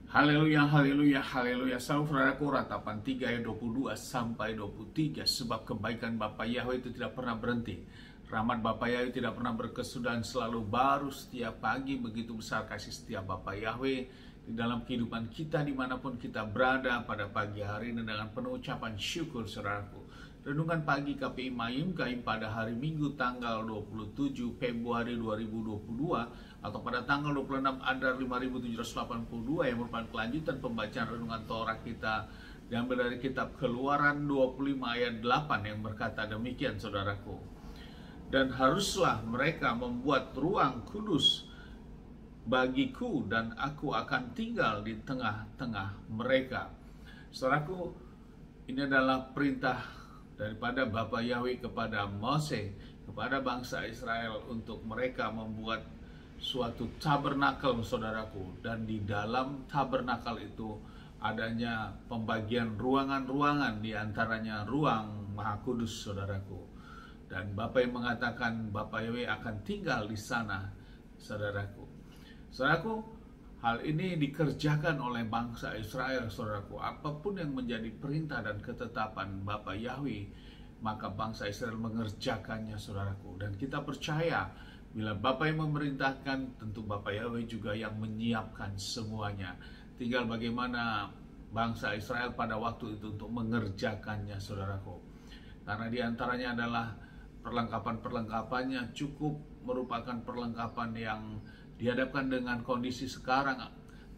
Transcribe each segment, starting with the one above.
Haleluya, haleluya, haleluya. Saudaraku, ratapan 3 ayat 22 sampai 23. Sebab kebaikan Bapa Yahweh itu tidak pernah berhenti. Rahmat Bapa Yahweh tidak pernah berkesudahan, selalu baru setiap pagi. Begitu besar kasih setiap Bapa Yahweh di dalam kehidupan kita dimanapun kita berada pada pagi hari ini dengan penuh ucapan syukur, saudaraku. Renungan pagi KPI Mayim Kaim pada hari Minggu tanggal 27 Februari 2022 atau pada tanggal 26 Adar 5782 yang merupakan kelanjutan pembacaan renungan Torah kita diambil dari kitab Keluaran 25 ayat 8 yang berkata demikian, saudaraku. Dan haruslah mereka membuat ruang kudus bagiku dan aku akan tinggal di tengah-tengah mereka. Saudaraku, ini adalah perintah daripada Bapa Yahweh kepada Mose, kepada bangsa Israel untuk mereka membuat suatu tabernakel, saudaraku. Dan di dalam tabernakel itu adanya pembagian ruangan-ruangan, di antaranya ruang Maha Kudus, saudaraku. Dan Bapa yang mengatakan Bapa Yahweh akan tinggal di sana, saudaraku. Saudaraku, hal ini dikerjakan oleh bangsa Israel, saudaraku. Apapun yang menjadi perintah dan ketetapan Bapa Yahweh, maka bangsa Israel mengerjakannya, saudaraku. Dan kita percaya bila Bapa yang memerintahkan, tentu Bapa Yahweh juga yang menyiapkan semuanya. Tinggal bagaimana bangsa Israel pada waktu itu untuk mengerjakannya, saudaraku. Karena diantaranya adalah perlengkapan-perlengkapannya cukup merupakan perlengkapan yang dihadapkan dengan kondisi sekarang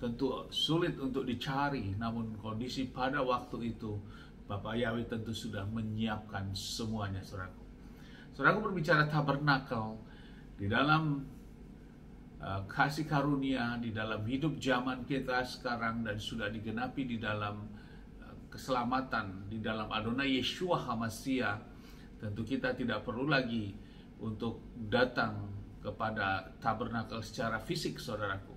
tentu sulit untuk dicari, namun kondisi pada waktu itu Bapak Yahweh tentu sudah menyiapkan semuanya, saudaraku. Saudaraku, berbicara tabernakel di dalam kasih karunia, di dalam hidup zaman kita sekarang dan sudah digenapi di dalam keselamatan, di dalam Adonai Yeshua HaMashiach, tentu kita tidak perlu lagi untuk datang kepada tabernakel secara fisik, saudaraku.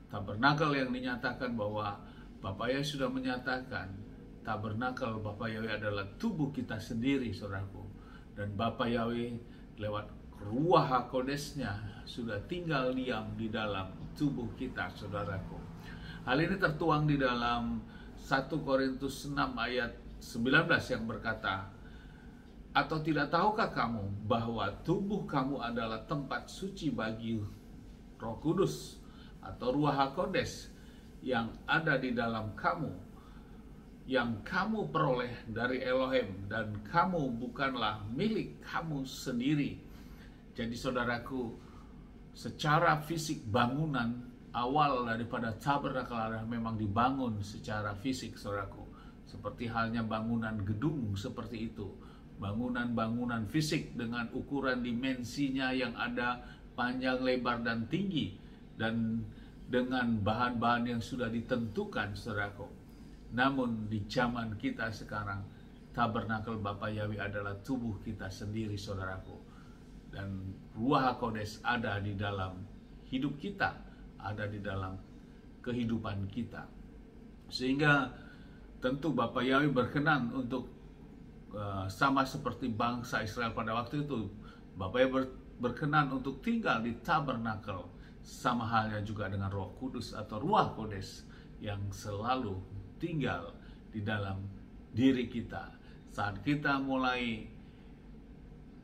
Tabernakel yang dinyatakan bahwa Bapak Yahweh sudah menyatakan tabernakel Bapak Yahweh adalah tubuh kita sendiri, saudaraku. Dan Bapak Yahweh lewat Ruach HaKodesnya sudah tinggal diam di dalam tubuh kita, saudaraku. Hal ini tertuang di dalam 1 Korintus 6 ayat 19 yang berkata, atau tidak tahukah kamu bahwa tubuh kamu adalah tempat suci bagi Roh Kudus atau Ruach HaKodes yang ada di dalam kamu, yang kamu peroleh dari Elohim, dan kamu bukanlah milik kamu sendiri. Jadi saudaraku, secara fisik bangunan awal daripada tabernakel adalah memang dibangun secara fisik, saudaraku. Seperti halnya bangunan gedung seperti itu. Bangunan-bangunan fisik dengan ukuran dimensinya yang ada panjang, lebar, dan tinggi, dan dengan bahan-bahan yang sudah ditentukan, saudaraku. Namun di zaman kita sekarang, tabernakel Bapa Yahweh adalah tubuh kita sendiri, saudaraku. Dan Ruach HaKodes ada di dalam hidup kita, ada di dalam kehidupan kita. Sehingga tentu Bapa Yahweh berkenan untuk sama seperti bangsa Israel pada waktu itu, Bapa Yahweh berkenan untuk tinggal di tabernakel, sama halnya juga dengan Roh Kudus atau Ruach Kodes yang selalu tinggal di dalam diri kita. Saat kita mulai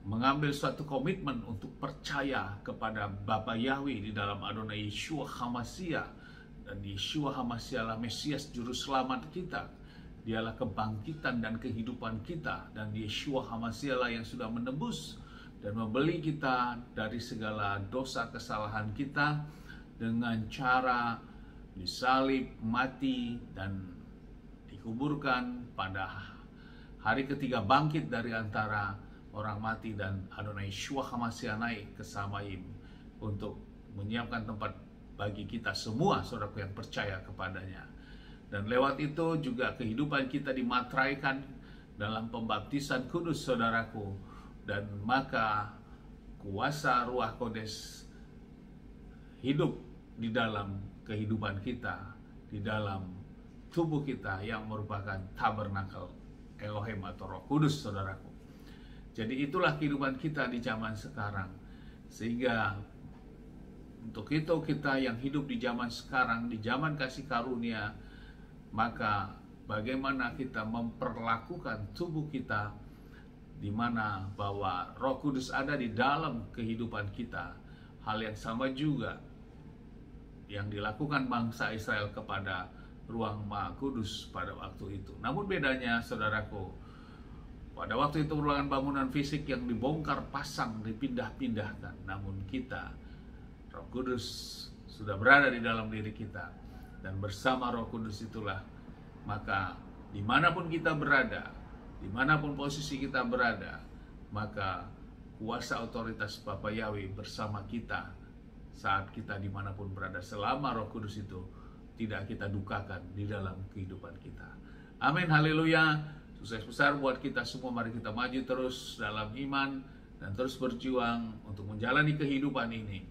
mengambil suatu komitmen untuk percaya kepada Bapa Yahweh di dalam Adonai Yeshua HaMashiach, dan Yeshua HaMashiach adalah Mesias Juru Selamat kita. Dialah kebangkitan dan kehidupan kita, dan Yeshua HaMashiach lah yang sudah menebus dan membeli kita dari segala dosa kesalahan kita dengan cara disalib, mati, dan dikuburkan, pada hari ketiga bangkit dari antara orang mati, dan Adonai Yeshua HaMashiach naik ke Samayim untuk menyiapkan tempat bagi kita semua, saudaraku, yang percaya kepadanya. Dan lewat itu juga kehidupan kita dimateraikan dalam pembaptisan kudus, saudaraku. Dan maka kuasa Ruach Kodes hidup di dalam kehidupan kita, di dalam tubuh kita yang merupakan tabernakel Elohim atau Roh Kudus, saudaraku. Jadi itulah kehidupan kita di zaman sekarang. Sehingga Untuk itu kita yang hidup di zaman sekarang, di zaman kasih karunia, maka bagaimana kita memperlakukan tubuh kita, di mana bahwa Roh Kudus ada di dalam kehidupan kita. Hal yang sama juga yang dilakukan bangsa Israel kepada ruang Maha Kudus pada waktu itu. Namun bedanya, saudaraku, pada waktu itu merupakan bangunan fisik yang dibongkar pasang, dipindah-pindahkan. Namun kita, Roh Kudus sudah berada di dalam diri kita, dan bersama Roh Kudus itulah maka dimanapun kita berada, dimanapun posisi kita berada, maka kuasa otoritas Bapa Yahweh bersama kita saat kita dimanapun berada, selama Roh Kudus itu tidak kita dukakan di dalam kehidupan kita. Amin, haleluya. Sukses besar buat kita semua. Mari kita maju terus dalam iman dan terus berjuang untuk menjalani kehidupan ini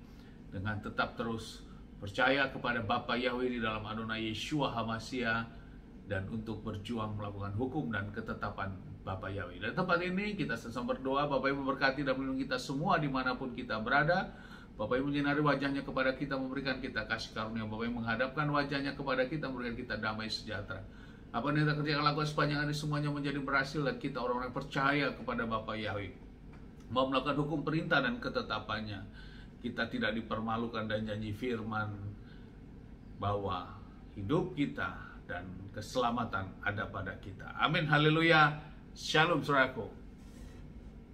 dengan tetap terus percaya kepada Bapa Yahweh di dalam Adonai Yeshua HaMashiach, dan untuk berjuang melakukan hukum dan ketetapan Bapa Yahweh. Dan tempat ini kita sama berdoa, Bapa yang memberkati dan melindungi kita semua dimanapun kita berada. Bapa yang menyinari wajahnya kepada kita, memberikan kita kasih karunia. Bapa yang menghadapkan wajahnya kepada kita, memberikan kita damai sejahtera. Apa yang kita kerjakan lakukan sepanjang hari semuanya menjadi berhasil, dan kita orang-orang yang percaya kepada Bapa Yahweh mau melakukan hukum, perintah, dan ketetapannya. Kita tidak dipermalukan, dan janji firman bahwa hidup kita dan keselamatan ada pada kita. Amin, haleluya. Shalom, saudaraku.